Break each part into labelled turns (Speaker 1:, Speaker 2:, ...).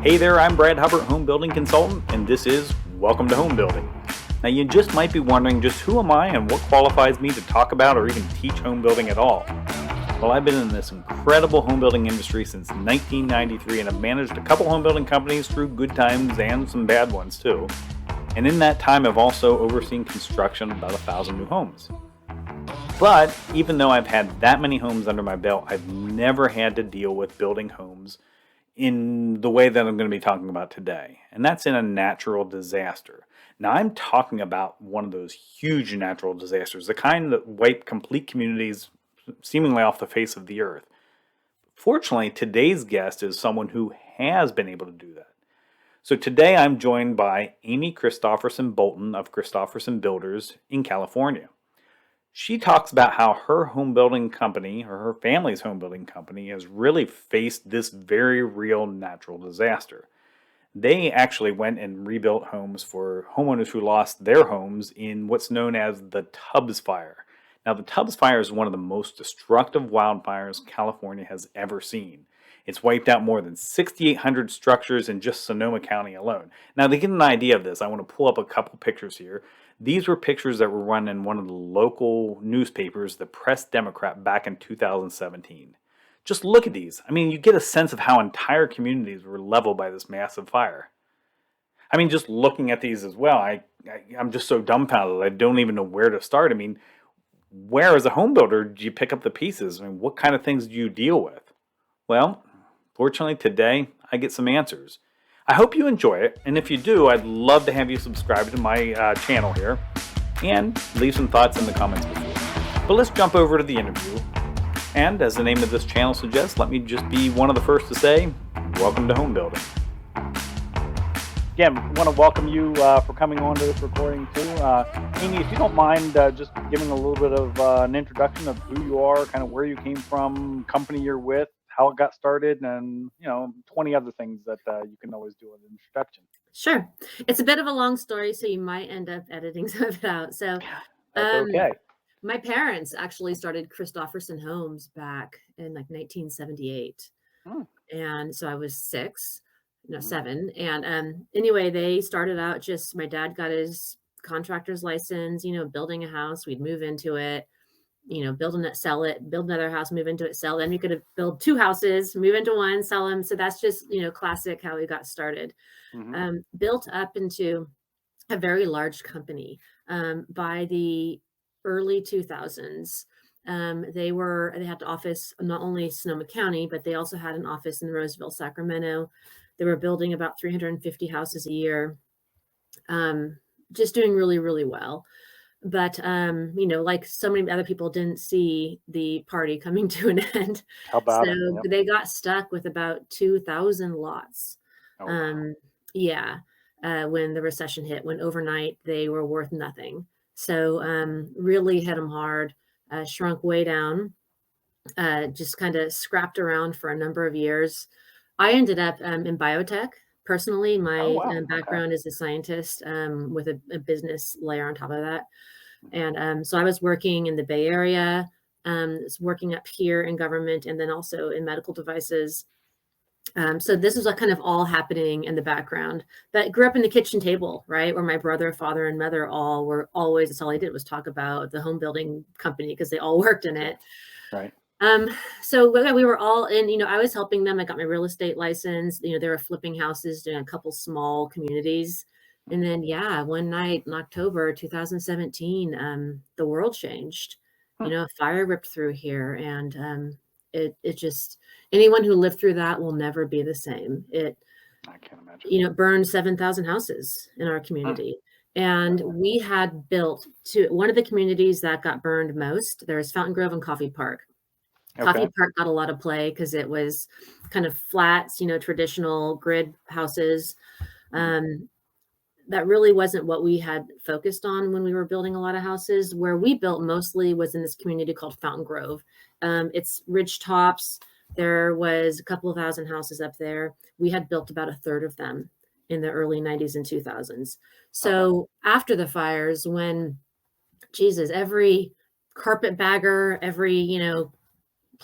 Speaker 1: Hey there, I'm Brad Hubbard, home building consultant, and this is Welcome to Home Building. Now you just might be wondering just who am I and what qualifies me to talk about or even teach home building at all. Well, I've been in this incredible home building industry since 1993 and have managed a couple home building companies through good times and some bad ones too. And in that time I've also overseen construction of about 1,000 new homes. But even though I've had that many homes under my belt, I've never had to deal with building homes in the way that I'm going to be talking about today, and that's in a natural disaster. Now, I'm talking about one of those huge natural disasters, the kind that wipe complete communities seemingly off the face of the earth. Fortunately, today's guest is someone who has been able to do that. So today I'm joined by Amy Christopherson Bolten of Christopherson Builders in California. She talks about how her home building company, or her family's home building company, has really faced this very real natural disaster. They actually went and rebuilt homes for homeowners who lost their homes in what's known as the Tubbs Fire. Now, the Tubbs Fire is one of the most destructive wildfires California has ever seen. It's wiped out more than 6,800 structures in just Sonoma County alone. Now, to get an idea of this, I want to pull up a couple pictures here. These were pictures that were run in one of the local newspapers, the Press Democrat, back in 2017. Just look at these. I mean, you get a sense of how entire communities were leveled by this massive fire. I mean, just looking at these as well, I'm just so dumbfounded. I don't even know where to start. I mean, where as a home builder do you pick up the pieces? I mean, what kind of things do you deal with? Well, fortunately today I get some answers. I hope you enjoy it, and if you do, I'd love to have you subscribe to my channel here and leave some thoughts in the comments below. But let's jump over to the interview, and as the name of this channel suggests, let me just be one of the first to say, welcome to home building. Again, I want to welcome you for coming on to this recording too. Amy, if you don't mind just giving a little bit of an introduction of who you are, kind of where you came from, company you're with, how it got started, and 20 other things that you can always do an introduction.
Speaker 2: Sure. It's a bit of a long story, so you might end up editing some of it out. So
Speaker 1: That's okay.
Speaker 2: My parents actually started Christopherson Homes back in like 1978. And so I was 7. And anyway, they started out just, my dad got his contractor's license, building a house. We'd move into it, build it, sell it, build another house, move into it, sell. Then we could build 2 houses, move into one, sell them. So that's just, classic how we got started. Built up into a very large company. By the early 2000s, they had an office not only Sonoma County, but they also had an office in Roseville, Sacramento. They were building about 350 houses a year, just doing really, really well. But, like so many other people didn't see the party coming to an end.
Speaker 1: How about it?
Speaker 2: So they got stuck with about 2,000 lots.
Speaker 1: Oh, wow.
Speaker 2: When the recession hit, when overnight they were worth nothing. So really hit them hard, shrunk way down, just kind of scrapped around for a number of years. I ended up in biotech. Personally, my background is a scientist with a business layer on top of that. And so I was working in the Bay Area, was working up here in government, and then also in medical devices. So this was kind of all happening in the background, but grew up in the kitchen table, right? Where my brother, father, and mother all were always, that's all I did was talk about the home building company because they all worked in it.
Speaker 1: Right.
Speaker 2: So we were all in, I was helping them. I got my real estate license. They were flipping houses, doing a couple small communities. And then, one night in October 2017, the world changed. A fire ripped through here, and it just, anyone who lived through that will never be the same. I can't imagine. Burned 7,000 houses in our community. And we had built one of the communities that got burned most. There's Fountain Grove and Coffee Park. Coffee Park got a lot of play because it was kind of flats, traditional grid houses. That really wasn't what we had focused on when we were building a lot of houses. Where we built mostly was in this community called Fountain Grove. It's ridge tops. There was a couple of thousand houses up there. We had built about a third of them in the early 90s and 2000s. So after the fires, when, every carpetbagger, every,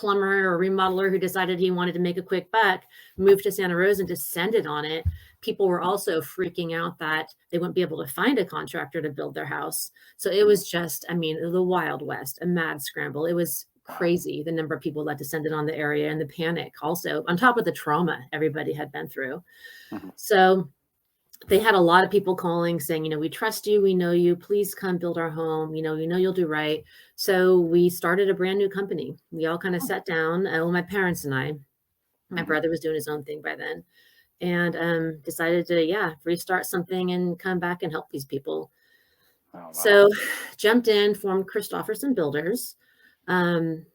Speaker 2: plumber or remodeler who decided he wanted to make a quick buck, moved to Santa Rosa and descended on it. People were also freaking out that they wouldn't be able to find a contractor to build their house. So it was just, I mean, the Wild West, a mad scramble. It was crazy, the number of people that descended on the area and the panic also, on top of the trauma everybody had been through. So they had a lot of people calling saying, you know, we trust you, we know you, please come build our home, you know you'll do right. So we started a brand new company. We all kind of sat down, my parents and I, my brother was doing his own thing by then, and decided to restart something and come back and help these people. So jumped in, formed Christopherson Builders, and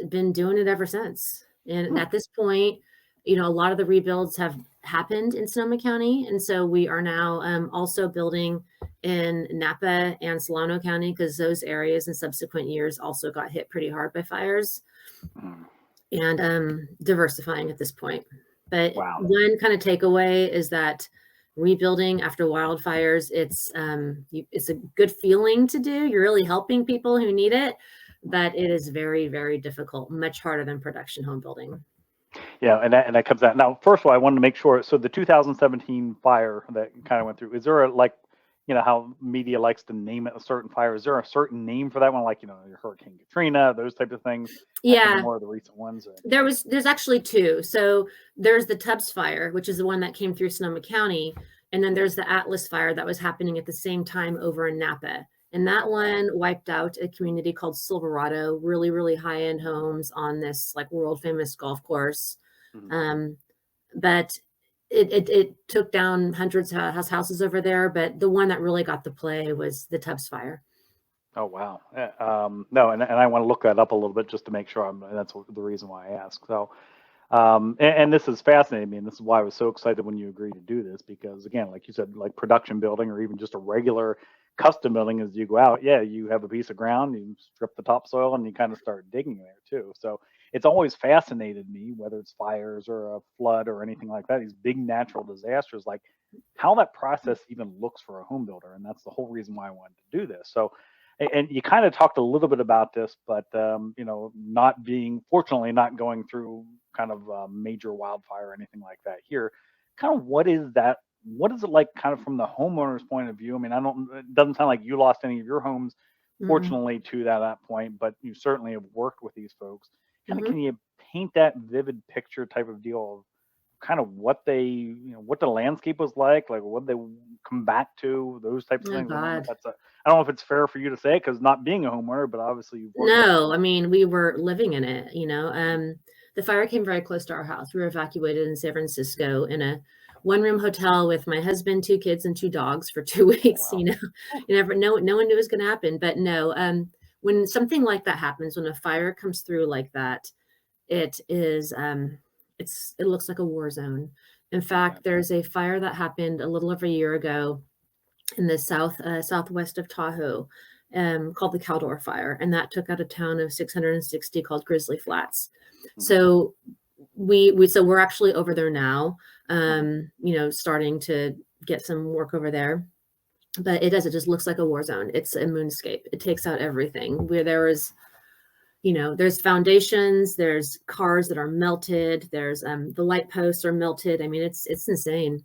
Speaker 2: been doing it ever since. And at this point, you know, a lot of the rebuilds have happened in Sonoma County. And so we are now also building in Napa and Solano County, because those areas in subsequent years also got hit pretty hard by fires, and diversifying at this point. But one kind of takeaway is that rebuilding after wildfires, it's a good feeling to do. You're really helping people who need it, but it is very, very difficult, much harder than production home building.
Speaker 3: Yeah, and that comes out. Now, first of all, I wanted to make sure, so the 2017 fire that kind of went through, is there a, like, you know, how media likes to name it a certain fire, is there a certain name for that one, like, you know, Hurricane Katrina, those type of things?
Speaker 2: Yeah.
Speaker 3: More of the recent ones? Or?
Speaker 2: There's actually two. So there's the Tubbs fire, which is the one that came through Sonoma County. And then there's the Atlas fire that was happening at the same time over in Napa. And that one wiped out a community called Silverado, really, really high-end homes on this like world famous golf course. But it took down hundreds of houses over there. But the one that really got the play was the Tubbs fire.
Speaker 3: Oh, wow. No, and I want to look that up a little bit just to make sure that's the reason why I asked. So, and this is fascinating me, and this is why I was so excited when you agreed to do this, because again, like you said, like production building or even just a regular custom building, as you go out, you have a piece of ground, you strip the topsoil and you kind of start digging there too. So it's always fascinated me, whether it's fires or a flood or anything like that, these big natural disasters, like how that process even looks for a home builder. And that's the whole reason why I wanted to do this. So, and you kind of talked a little bit about this, but you know, fortunately not going through kind of a major wildfire or anything like that here. Kind of what is it like kind of from the homeowner's point of view? I mean, it doesn't sound like you lost any of your homes, fortunately, to that point, but you certainly have worked with these folks. Kind of, can you paint that vivid picture type of deal of kind of what the landscape was like what they come back to, those types of things? I don't know if it's fair for you to say, because not being a homeowner, but obviously you've worked.
Speaker 2: No, I mean, we were living in it, you know. The fire came very close to our house. We were evacuated in San Francisco in a one-room hotel with my husband, 2 kids, and 2 dogs for 2 weeks. Wow. You know, no one knew it was going to happen. But no, when something like that happens, when a fire comes through like that, it is it looks like a war zone. In fact, there's a fire that happened a little over a year ago in the southwest of Tahoe, called the Caldor Fire, and that took out a town of 660 called Grizzly Flats. So we're actually over there now, you know, starting to get some work over there. But it just looks like a war zone. It's a moonscape. It takes out everything. Where there is, you know, there's foundations, there's cars that are melted, there's the light posts are melted. I mean, it's insane.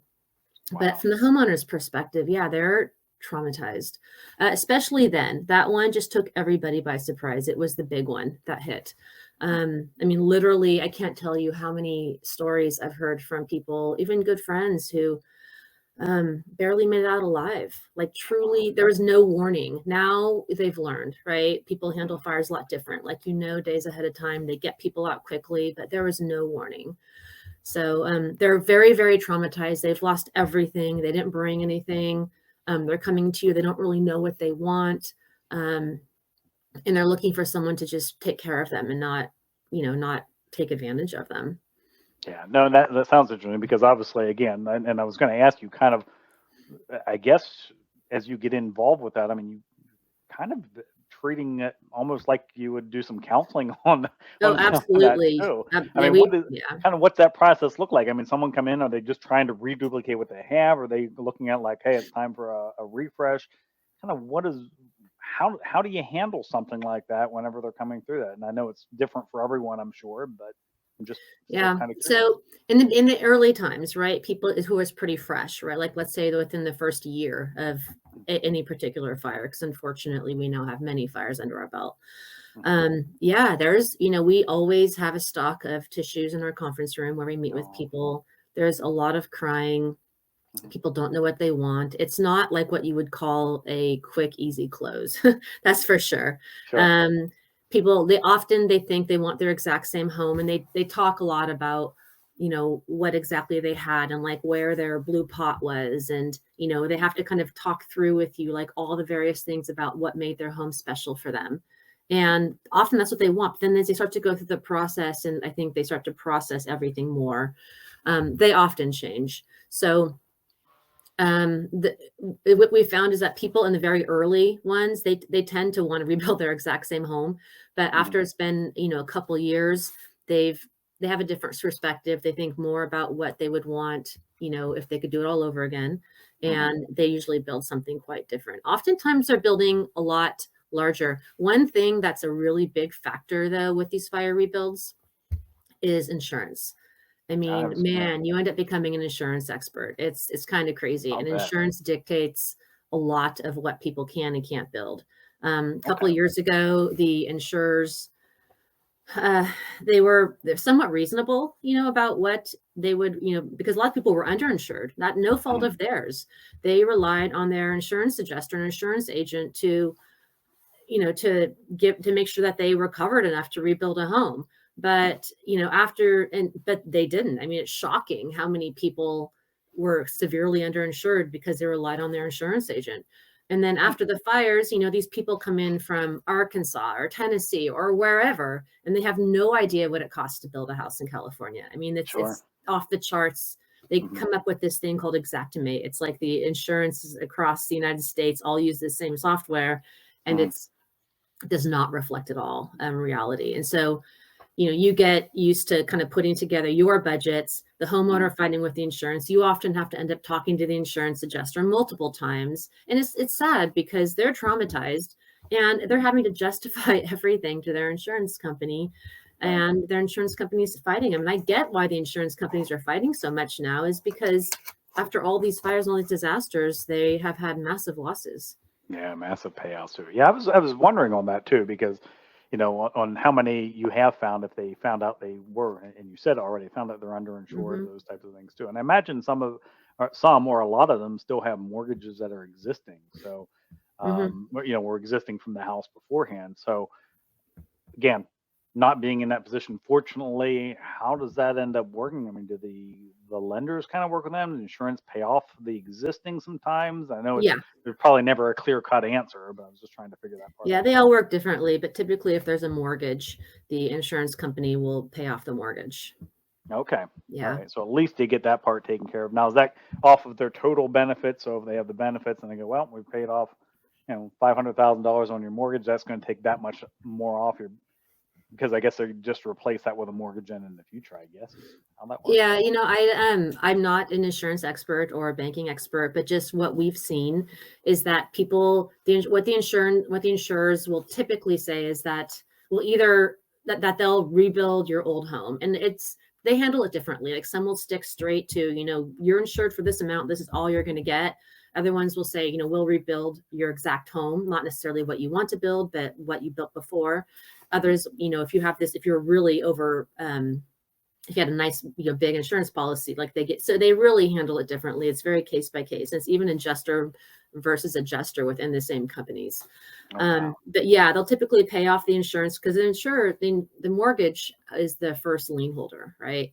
Speaker 2: Wow. But from the homeowner's perspective, they're traumatized, especially then. That one just took everybody by surprise. It was the big one that hit. I mean, literally, I can't tell you how many stories I've heard from people, even good friends, who barely made it out alive. Like, truly, there was no warning. Now they've learned, right? People handle fires a lot different. Like, you know, days ahead of time, they get people out quickly, but there was no warning. So they're very, very traumatized. They've lost everything. They didn't bring anything. They're coming to you. They don't really know what they want. And they're looking for someone to just take care of them and not take advantage of them.
Speaker 3: Yeah, no, that sounds interesting, because obviously, again, and I was going to ask you kind of, I guess, as you get involved with that, I mean, you kind of treating it almost like you would do some counseling on.
Speaker 2: Oh, absolutely.
Speaker 3: I mean, what's that process look like? I mean, someone come in, are they just trying to reduplicate what they have? Are they looking at like, hey, it's time for a refresh? Kind of how do you handle something like that whenever they're coming through that? And I know it's different for everyone, I'm sure, but I'm just
Speaker 2: Yeah.
Speaker 3: kind of curious.
Speaker 2: So in the early times, right, people who was pretty fresh, right? Like let's say within the first year of any particular fire, because unfortunately we now have many fires under our belt. Yeah, there's, we always have a stock of tissues in our conference room where we meet with people. There's a lot of crying. People don't know what they want. It's not like what you would call a quick, easy close. That's for sure.
Speaker 3: Sure.
Speaker 2: People, they think they want their exact same home, and they talk a lot about, what exactly they had and like where their blue pot was. And, they have to kind of talk through with you, like all the various things about what made their home special for them. And often that's what they want. But then as they start to go through the process, and I think they start to process everything more, they often change. So what we found is that people in the very early ones, they tend to want to rebuild their exact same home, but after it's been a couple years, they have a different perspective. They think more about what they would want, if they could do it all over again, and they usually build something quite different. Oftentimes they're building a lot larger. One thing that's a really big factor though with these fire rebuilds is insurance. I mean, man, you end up becoming an insurance expert. It's kind of crazy. And insurance dictates a lot of what people can and can't build. A couple of years ago, the insurers, they're somewhat reasonable, about what they would, because a lot of people were underinsured, no fault of theirs. They relied on their insurance adjuster and insurance agent to make sure that they were covered enough to rebuild a home. But, but they didn't. I mean, it's shocking how many people were severely underinsured because they relied on their insurance agent. And then after the fires, these people come in from Arkansas or Tennessee or wherever, and they have no idea what it costs to build a house in California. I mean, it's off the charts. They come up with this thing called Xactimate. It's like the insurances across the United States all use the same software, and it does not reflect at all reality. And so, you get used to kind of putting together your budgets, the homeowner fighting with the insurance. You often have to end up talking to the insurance adjuster multiple times. And it's sad because they're traumatized and they're having to justify everything to their insurance company, and their insurance company is fighting them. And I get why the insurance companies are fighting so much now, is because after all these fires and all these disasters, they have had massive losses.
Speaker 3: Yeah, massive payouts too. Yeah, I was wondering on that too, because on how many you have found, if they found out they were, and you said already, found out they're underinsured, those types of things too. And I imagine some or a lot of them still have mortgages that are existing. So, were existing from the house beforehand. So, again, not being in that position, fortunately, how does that end up working? I mean, do the lenders kind of work with them? Does insurance pay off the existing sometimes? I know there's probably never a clear-cut answer, but I was just trying to figure that part out.
Speaker 2: Yeah, they all work differently, but typically if there's a mortgage, the insurance company will pay off the mortgage.
Speaker 3: Okay.
Speaker 2: Yeah.
Speaker 3: All right. So at least they get that part taken care of. Now, is that off of their total benefits? So if they have the benefits and they go, well, we paid off, $500,000 on your mortgage, that's going to take that much more off your, because I guess they just replace that with a mortgage in the future, I guess. How that works.
Speaker 2: Yeah, I'm not an insurance expert or a banking expert, but just what we've seen is that what the insurers will typically say is that either that they'll rebuild your old home, and they handle it differently. Like some will stick straight to, you're insured for this amount, this is all you're going to get. Other ones will say, we'll rebuild your exact home, not necessarily what you want to build, but what you built before. Others, if you're really over, if you had a nice, big insurance policy, like they really handle it differently. It's very case by case. It's even adjuster versus adjuster within the same companies. But yeah, they'll typically pay off the insurance because the insurer, the mortgage is the first lien holder, right?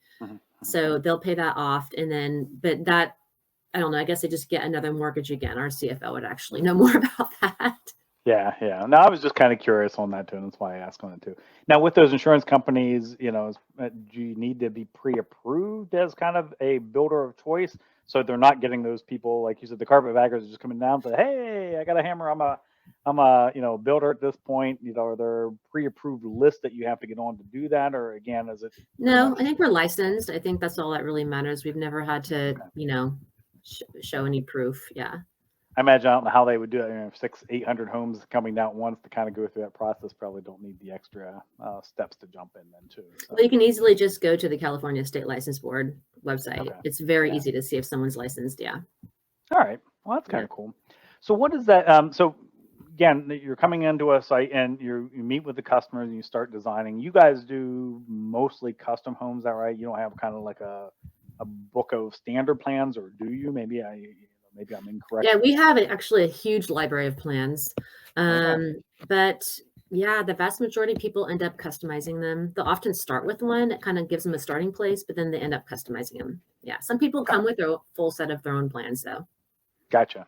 Speaker 2: So they'll pay that off, and then, but that, I don't know, I guess they just get another mortgage again. Our CFO would actually know more about that.
Speaker 3: Yeah. No, I was just kind of curious on that too, and that's why I asked on it too. Now, with those insurance companies, do you need to be pre-approved as kind of a builder of choice, so they're not getting those people, like you said, the carpetbaggers are just coming down and say, "Hey, I got a hammer. I'm a builder at this point." Are there pre-approved lists that you have to get on to do that, or again, is it?
Speaker 2: No, I think we're licensed. I think that's all that really matters. We've never had to, show any proof. Yeah.
Speaker 3: I imagine I don't know how they would do it. 800 homes coming down at once to kind of go through that process probably don't need the extra steps to jump in then too. So.
Speaker 2: Well, you can easily just go to the California State License Board website.
Speaker 3: Okay.
Speaker 2: It's very easy to see if someone's licensed. Yeah.
Speaker 3: All right. Well, that's kind of cool. So what is that? So again, you're coming into a site and you meet with the customers and you start designing. You guys do mostly custom homes, is that right? You don't have kind of like a book of standard plans, or do you? Maybe I'm incorrect.
Speaker 2: Yeah, we have actually a huge library of plans. But yeah, the vast majority of people end up customizing them. They'll often start with one that kind of gives them a starting place, but then they end up customizing them. Yeah, some people come with a full set of their own plans, though.
Speaker 3: Gotcha.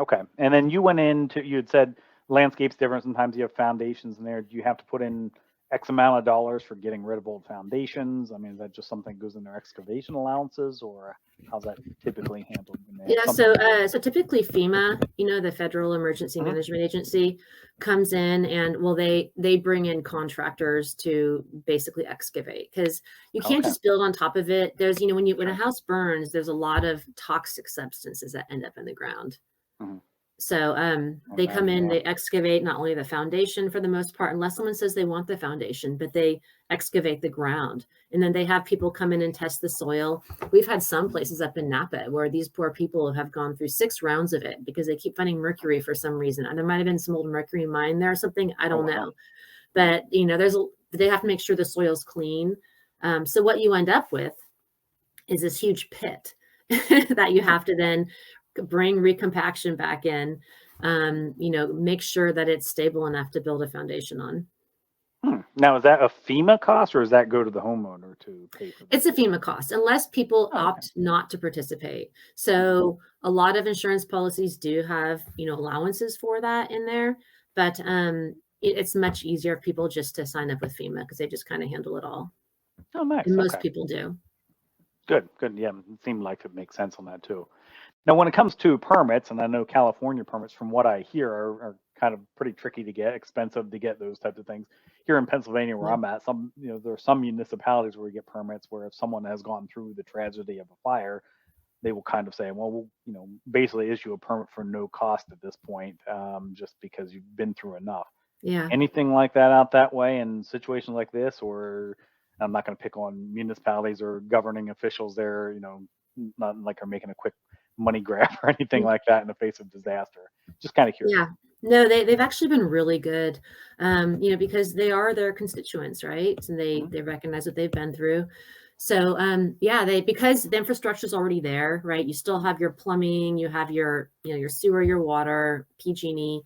Speaker 3: Okay. And then you went into, you had said landscape's different. Sometimes you have foundations in there. Do you have to put in X amount of dollars for getting rid of old foundations? I mean, is that just something that goes in their excavation allowances, or how's that typically handled?
Speaker 2: Yeah, so typically FEMA, the Federal Emergency Management Agency, comes in and they bring in contractors to basically excavate, because you can't just build on top of it. There's when a house burns, there's a lot of toxic substances that end up in the ground. So they come in, they excavate not only the foundation for the most part, unless someone says they want the foundation, but they excavate the ground. And then they have people come in and test the soil. We've had some places up in Napa where these poor people have gone through 6 rounds of it because they keep finding mercury for some reason. And there might have been some old mercury mine there or something. I don't know. But, they have to make sure the soil's clean. So what you end up with is this huge pit that you have to then bring recompaction back in, make sure that it's stable enough to build a foundation on.
Speaker 3: Now, is that a FEMA cost, or does that go to the homeowner to pay for that?
Speaker 2: It's a FEMA cost, unless people opt not to participate. So a lot of insurance policies do have, allowances for that in there, but it's much easier for people just to sign up with FEMA because they just kind of handle it all.
Speaker 3: Oh, nice.
Speaker 2: And most people do.
Speaker 3: Good. Yeah, it seemed like it makes sense on that too. Now, when it comes to permits, and I know California permits, from what I hear, are kind of pretty tricky to get, expensive to get those types of things. Here in Pennsylvania, where I'm at, there are some municipalities where we get permits where if someone has gone through the tragedy of a fire, they will kind of say, well, we'll basically issue a permit for no cost at this point, just because you've been through enough.
Speaker 2: Yeah.
Speaker 3: Anything like that out that way in situations like this, or I'm not going to pick on municipalities or governing officials there, not like are making a quick money grab or anything like that in the face of disaster. Just kind of curious.
Speaker 2: Yeah. No, they've actually been really good, because they are their constituents, right? And they recognize what they've been through. So, because the infrastructure is already there, right? You still have your plumbing, you have your sewer, your water, PG&E.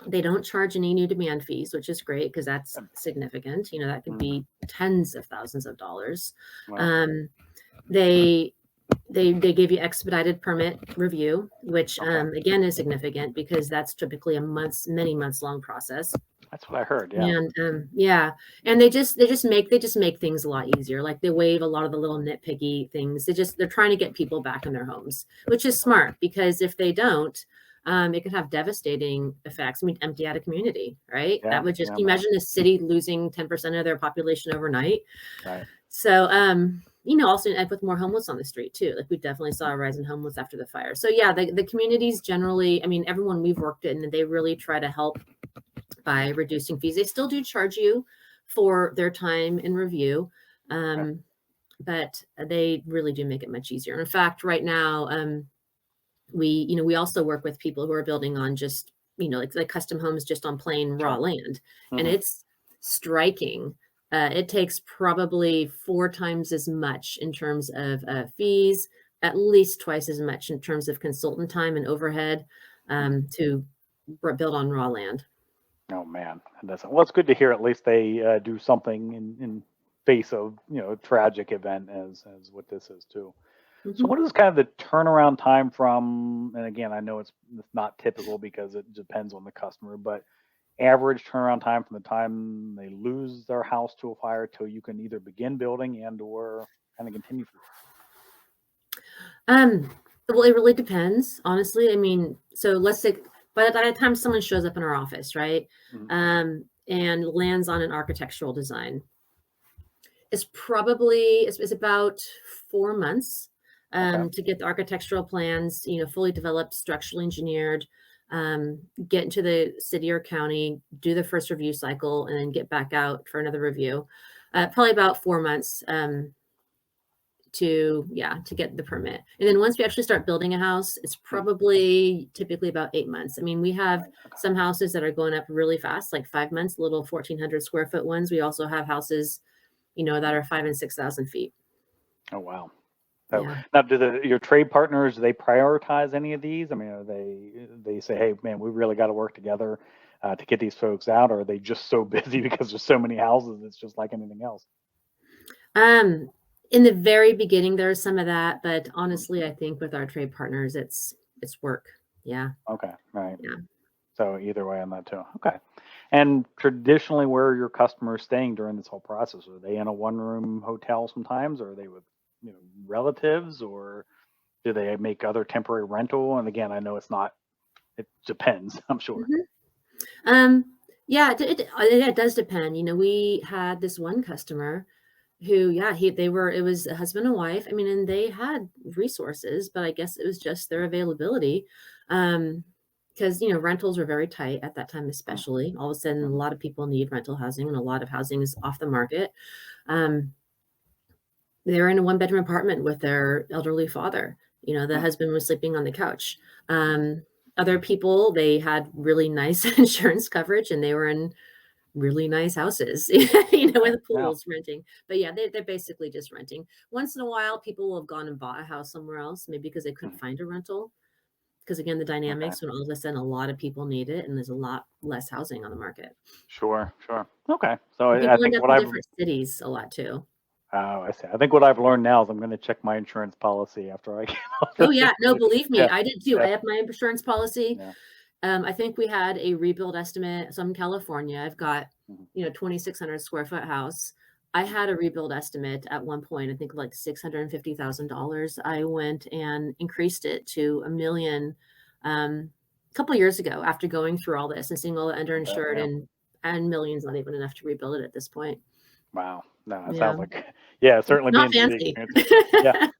Speaker 2: They don't charge any new demand fees, which is great because that's significant. That could be tens of thousands of dollars.
Speaker 3: Wow.
Speaker 2: They give you expedited permit review, which again is significant because that's typically many months long process.
Speaker 3: That's what I heard. Yeah.
Speaker 2: And and they just make things a lot easier. Like they waive a lot of the little nitpicky things. They're trying to get people back in their homes, which is smart because if they don't, it could have devastating effects. I mean, empty out a community, right?
Speaker 3: Yeah,
Speaker 2: That would just imagine a city losing 10% of their population overnight.
Speaker 3: Right.
Speaker 2: So, also end up with more homeless on the street too. Like we definitely saw a rise in homeless after the fire. So yeah, the communities generally, everyone we've worked in, they really try to help by reducing fees. They still do charge you for their time in review, but they really do make it much easier. In fact, right now, we also work with people who are building on just, like custom homes just on plain raw land. And it's striking. It takes probably 4 times as much in terms of fees, at least twice as much in terms of consultant time and overhead to build on raw land.
Speaker 3: Oh man, well, it's good to hear. At least they do something in face of a tragic event as what this is too. So what is kind of the turnaround time from? And again, I know it's not typical because it depends on the customer, but average turnaround time from the time they lose their house to a fire till you can either begin building and or kind of continue.
Speaker 2: Well, it really depends, honestly. So let's say by the time someone shows up in our office, right, and lands on an architectural design, it's about 4 months. to get the architectural plans, fully developed, structurally engineered, get into the city or county, do the first review cycle, and then get back out for another review. Probably about 4 months to get the permit. And then once we actually start building a house, it's typically about 8 months. I mean, we have some houses that are going up really fast, like 5 months, little 1,400 square foot ones. We also have houses, that are 5,000 and 6,000 feet.
Speaker 3: Oh, wow. So
Speaker 2: Yeah.
Speaker 3: now, do your trade partners, do they prioritize any of these? I mean, are they say, hey, man, we really got to work together to get these folks out, or are they just so busy because there's so many houses, it's just like anything else?
Speaker 2: In the very beginning, there's some of that, but honestly, I think with our trade partners, it's work. Yeah.
Speaker 3: Okay, right.
Speaker 2: Yeah.
Speaker 3: So either way on that too. Okay. And traditionally, where are your customers staying during this whole process? Are they in a one-room hotel sometimes, or are they with relatives, or do they make other temporary rental? And again, I know it depends, I'm sure.
Speaker 2: Yeah, it does depend. We had this one customer who, it was a husband and wife. I mean, and they had resources, but I guess it was just their availability. Because, rentals were very tight at that time, especially. All of a sudden, a lot of people need rental housing, and a lot of housing is off the market. They were in a one-bedroom apartment with their elderly father. The husband was sleeping on the couch. Other people, they had really nice insurance coverage, and they were in really nice houses, with pools renting. But yeah, they're basically just renting. Once in a while, people will have gone and bought a house somewhere else, maybe because they couldn't find a rental. Because again, the dynamics when all of a sudden a lot of people need it, and there's a lot less housing on the market.
Speaker 3: Sure. Okay. So I
Speaker 2: People end
Speaker 3: think
Speaker 2: up
Speaker 3: what
Speaker 2: in
Speaker 3: I've
Speaker 2: different cities a lot too.
Speaker 3: Oh, I see. I think what I've learned now is I'm going to check my insurance policy after I get off
Speaker 2: Oh
Speaker 3: this.
Speaker 2: yeah, no, believe me,
Speaker 3: Yeah,
Speaker 2: I did too. I
Speaker 3: yeah,
Speaker 2: have my insurance policy.
Speaker 3: yeah.
Speaker 2: I think we had a rebuild estimate. So I'm in California. I've got,
Speaker 3: Mhm.
Speaker 2: 2,600 square foot house. I had a rebuild estimate at one point, I think like $650,000. I went and increased it to $1 million a couple of years ago after going through all this and seeing all the underinsured
Speaker 3: Yeah.
Speaker 2: and millions not even enough to rebuild it at this point.
Speaker 3: Wow. No, it
Speaker 2: Yeah.
Speaker 3: sounds like certainly
Speaker 2: Not
Speaker 3: being through the
Speaker 2: fancy.
Speaker 3: experience. Yeah.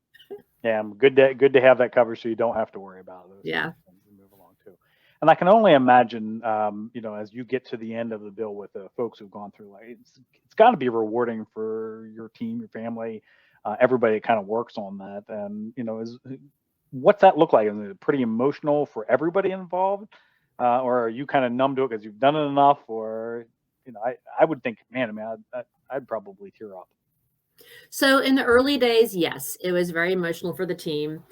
Speaker 3: Yeah. Good to have that covered so you don't have to worry about those
Speaker 2: Yeah.
Speaker 3: things and move along too. And I can only imagine, as you get to the end of the bill with the folks who've gone through, like it's got to be rewarding for your team, your family, everybody that kind of works on that. And what's that look like? Is it pretty emotional for everybody involved, or are you kind of numb to it because you've done it enough? Or I would think, man, I mean, I'd probably tear up.
Speaker 2: So in the early days, yes, it was very emotional for the team.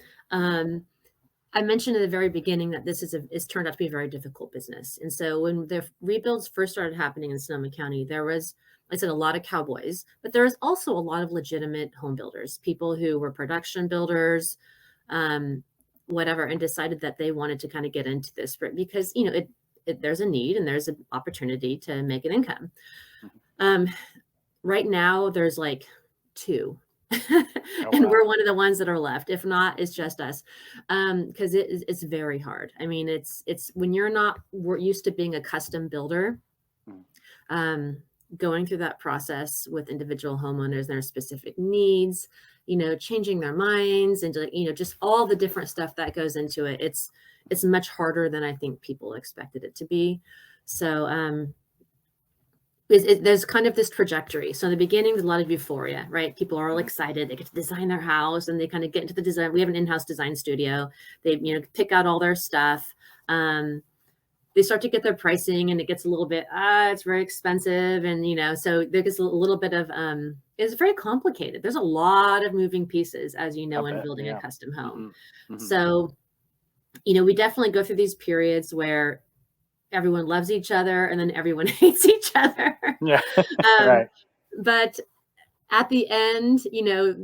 Speaker 2: I mentioned at the very beginning that this is turned out to be a very difficult business. And so when the rebuilds first started happening in Sonoma County, there was, like I said, a lot of cowboys, but there was also a lot of legitimate home builders, people who were production builders, whatever, and decided that they wanted to kind of get into this because, there's a need and there's an opportunity to make an income. Right now, there's like 2.
Speaker 3: Oh,
Speaker 2: And
Speaker 3: wow.
Speaker 2: we're one of the ones that are left. If not, it's just us. Because it's very hard. I mean, it's when we're used to being a custom builder, going through that process with individual homeowners and their specific needs, changing their minds and just all the different stuff that goes into it. It's much harder than I think people expected it to be. So there's kind of this trajectory. So in the beginning, there's a lot of euphoria, right? People are all excited. They get to design their house and they kind of get into the design. We have an in-house design studio. They, pick out all their stuff. They start to get their pricing and it gets a little bit, it's very expensive. And, so there gets a little bit of, it's very complicated. There's a lot of moving pieces, as you know, in building a custom home. So, we definitely go through these periods where everyone loves each other and then everyone hates each other.
Speaker 3: Yeah. Right.
Speaker 2: But at the end,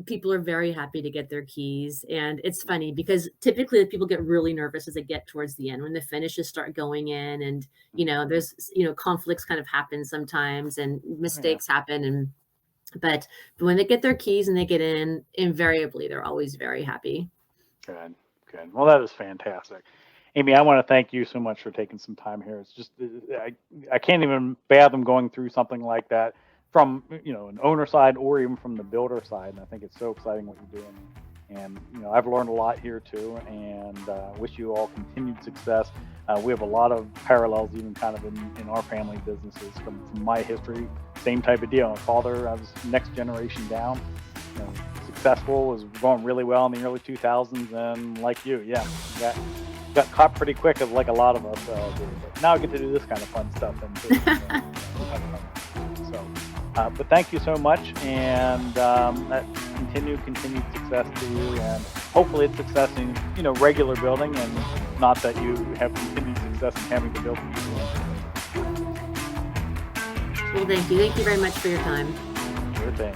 Speaker 2: people are very happy to get their keys. And it's funny because typically people get really nervous as they get towards the end when the finishes start going in and, there's, conflicts kind of happen sometimes and mistakes happen. But when they get their keys and they get in, invariably, they're always very happy.
Speaker 3: Good. Well, that is fantastic. Amy, I want to thank you so much for taking some time here. It's just, I can't even fathom going through something like that from, an owner side or even from the builder side. And I think it's so exciting what you're doing. And I've learned a lot here too, and wish you all continued success. We have a lot of parallels, even kind of in our family businesses from my history. Same type of deal. My father, I was next generation down. Successful, was going really well in the early 2000s, and like you, got caught pretty quick, like a lot of us do. But now I get to do this kind of fun stuff, but thank you so much, and continued success to you, and hopefully it's success in regular building, and not that you have continued success in having to build people.
Speaker 2: Well, thank you very much for your time.
Speaker 3: Sure thing.